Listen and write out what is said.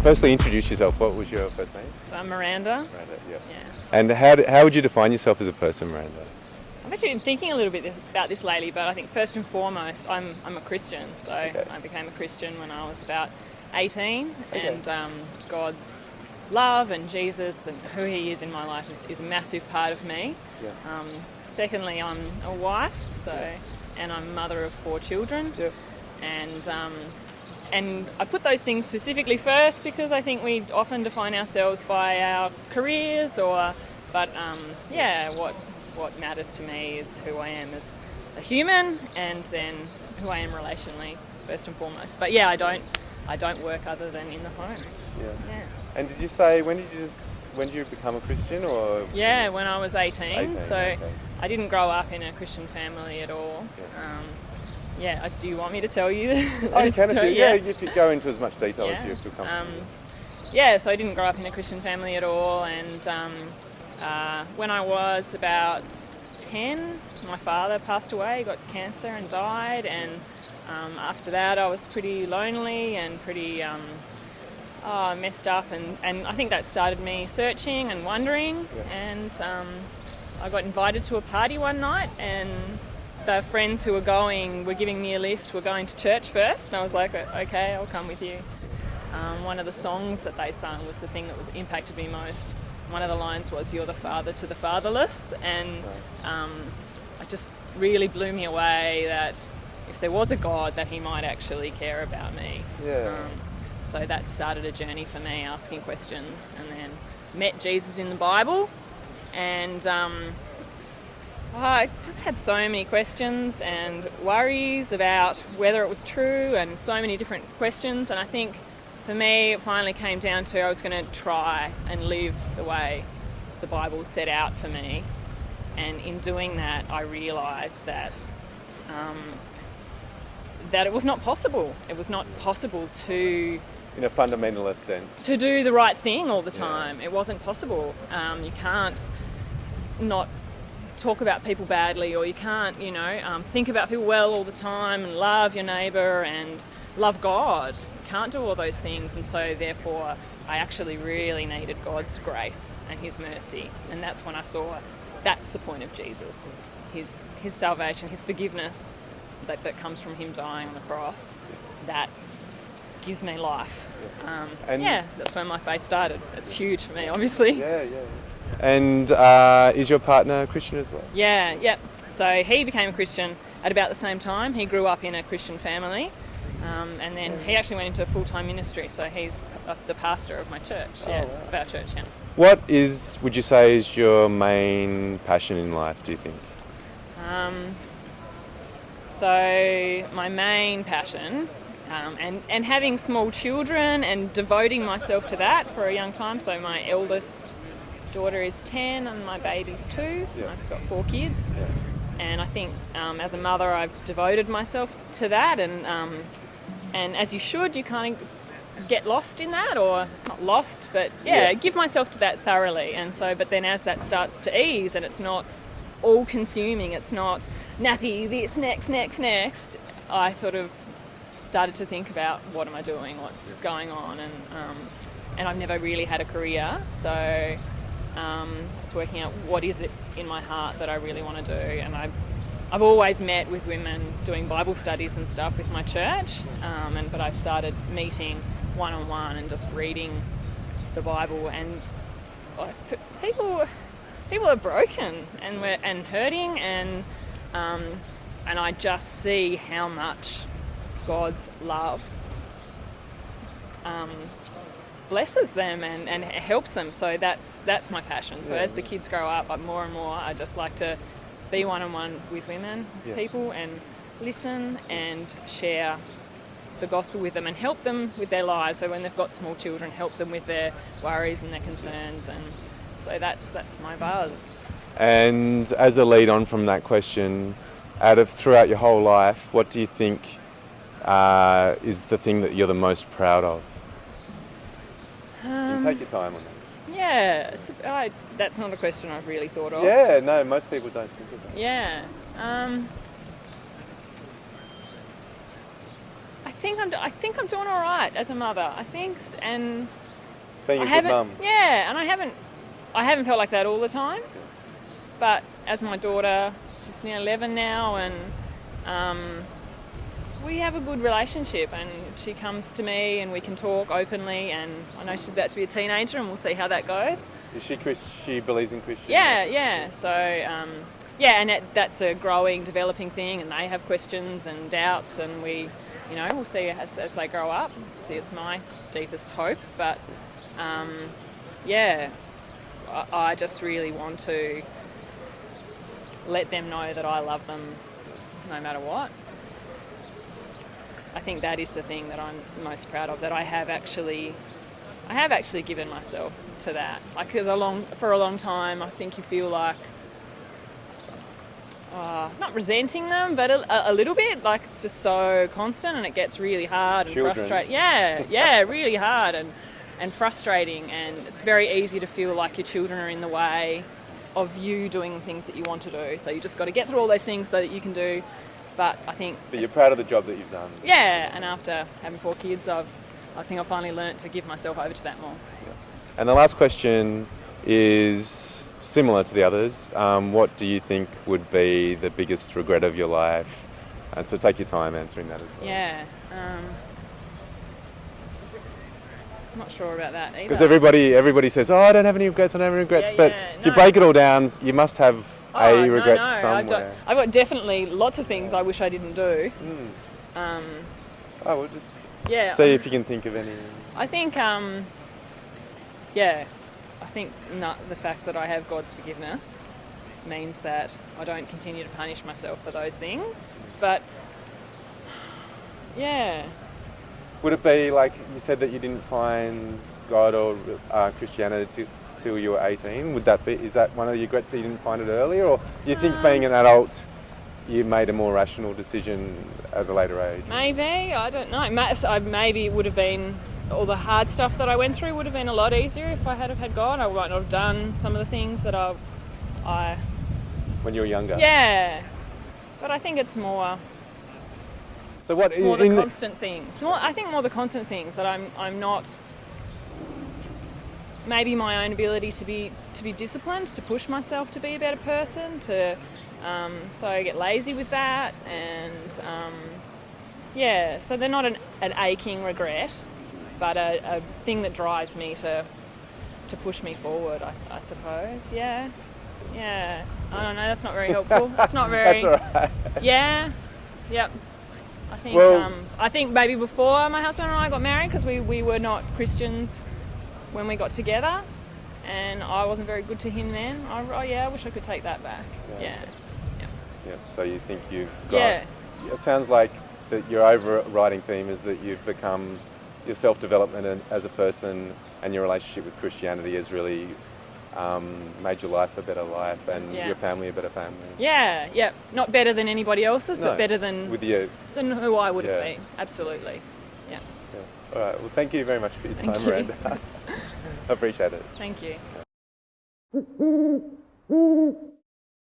firstly introduce yourself. What was your first name? So I'm Miranda. Miranda, yeah. Yeah. And how would you define yourself as a person, Miranda? I've actually been thinking a little bit about this lately, but I think first and foremost, I'm a Christian. So Okay. I became a Christian when I was about 18, Okay. and God's love and Jesus and who He is in my life is a massive part of me. Yeah. Secondly, I'm a wife, and I'm a mother of 4 children. Yeah. And I put those things specifically first because I think we often define ourselves by our careers, but what matters to me is who I am as a human, and then who I am relationally first and foremost. But yeah, I don't work other than in the home. Yeah. And did you say when did you become a Christian, or? Yeah, when I was 18. 18, So okay. I didn't grow up in a Christian family at all. Do you want me to tell you? Oh, you can if you, if you go into as much detail as you feel comfortable. So I didn't grow up in a Christian family at all, and when I was about 10, my father passed away, got cancer and died, and after that I was pretty lonely and pretty messed up, and I think that started me searching and wondering, and I got invited to a party one night, and the friends who were going were giving me a lift. We're going to church first, and I was like, okay, I'll come with you. One of the songs that they sung was the thing that impacted me most. One of the lines was, "You're the father to the fatherless," and it just really blew me away that if there was a God, that He might actually care about me. So that started a journey for me, asking questions, and then met Jesus in the Bible, and I just had so many questions and worries about whether it was true, and so many different questions, and I think for me it finally came down to I was going to try and live the way the Bible set out for me, and in doing that I realised that it was not possible. It was not possible to... In a fundamentalist sense. To do the right thing all the time. It wasn't possible. You can't not talk about people badly, or you can't, think about people well all the time, and love your neighbour and love God. You can't do all those things, and so therefore I actually really needed God's grace and His mercy, and that's when I saw that's the point of Jesus, His salvation, His forgiveness that comes from Him dying on the cross. That gives me life. That's when my faith started. It's huge for me, obviously. And is your partner Christian as well? Yeah. So he became a Christian at about the same time. He grew up in a Christian family, and then he actually went into full-time ministry. So he's the pastor of my church, of our church, yeah. What would you say is your main passion in life, do you think? So my main passion, and having small children and devoting myself to that for a young time. So my eldest daughter is 10 and my baby's 2. I've got 4 kids, and I think as a mother I've devoted myself to that, and as you should, you kind of get lost in that, or not lost, but give myself to that thoroughly. And so, but then as that starts to ease and it's not all consuming, it's not nappy, this, next, I sort of started to think about what am I doing, what's going on, and I've never really had a career, so I was working out what is it in my heart that I really want to do. And I've always met with women doing Bible studies and stuff with my church, but I started meeting one-on-one and just reading the Bible, and people are broken and hurting, and I just see how much God's love blesses them and helps them. So that's my passion. So as the kids grow up, more and more I just like to be one-on-one with women, people, and listen and share the gospel with them and help them with their lives. So when they've got small children, help them with their worries and their concerns, and so that's my buzz. And as a lead on from that question, throughout your whole life, what do you think is the thing that you're the most proud of? You can take your time on that. Yeah, that's not a question I've really thought of. Yeah, no, most people don't think of that. Yeah. I think I'm doing all right as a mother. I think, and Being I a good haven't. mum. Yeah, and I haven't felt like that all the time. But as my daughter, she's near 11 now, and we have a good relationship, and she comes to me and we can talk openly, and I know she's about to be a teenager and we'll see how that goes. Is she she believes in Christianity? Yeah. So, and that's a growing, developing thing, and they have questions and doubts, and we'll see as they grow up. See, it's my deepest hope, but I just really want to let them know that I love them no matter what. I think that is the thing that I'm most proud of, that I have actually given myself to that. Like, for a long time, I think you feel like, not resenting them, but a little bit, like it's just so constant and it gets really hard and frustrating. Yeah, really hard and frustrating, and it's very easy to feel like your children are in the way of you doing things that you want to do. So you just got to get through all those things so that you can do. But you're proud of the job that you've done. Yeah, and after having 4 kids, I think I've finally learnt to give myself over to that more. Yeah. And the last question is similar to the others. What do you think would be the biggest regret of your life? And so take your time answering that as well. Yeah. I'm not sure about that either. Because everybody says, "Oh, I don't have any regrets. I don't have any regrets." But if you break it all down, you must have a regret somewhere. I've got definitely lots of things I wish I didn't do. We'll just see if you can think of any. I think, the fact that I have God's forgiveness means that I don't continue to punish myself for those things. But, yeah. Would it be like you said that you didn't find God or Christianity till you were 18? Is that one of the regrets that you didn't find it earlier, or do you think being an adult you made a more rational decision at a later age? Maybe, I don't know. Maybe it would have been, all the hard stuff that I went through would have been a lot easier if I had God. I might not have done some of the things that I when you were younger. Yeah, but I think it's more. So what more the constant things. I think more the constant things that I'm not. Maybe my own ability to be disciplined, to push myself to be a better person, so I get lazy with that, and so they're not an aching regret, but a thing that drives me to push me forward, I suppose. Yeah. I don't know. That's not very helpful. That's not very. That's all right. Yeah. Yep. I think maybe before my husband and I got married, because we were not Christians when we got together, and I wasn't very good to him then. I wish I could take that back. Yeah. So you think you've got... Yeah. It sounds like that your overriding theme is that you've become... Your self-development as a person and your relationship with Christianity has really made your life a better life, and your family a better family. Yeah. Not better than anybody else's, but better than who I would have been. Absolutely. Yeah. All right. Well, thank you very much for your time, Miranda. I appreciate it. Thank you.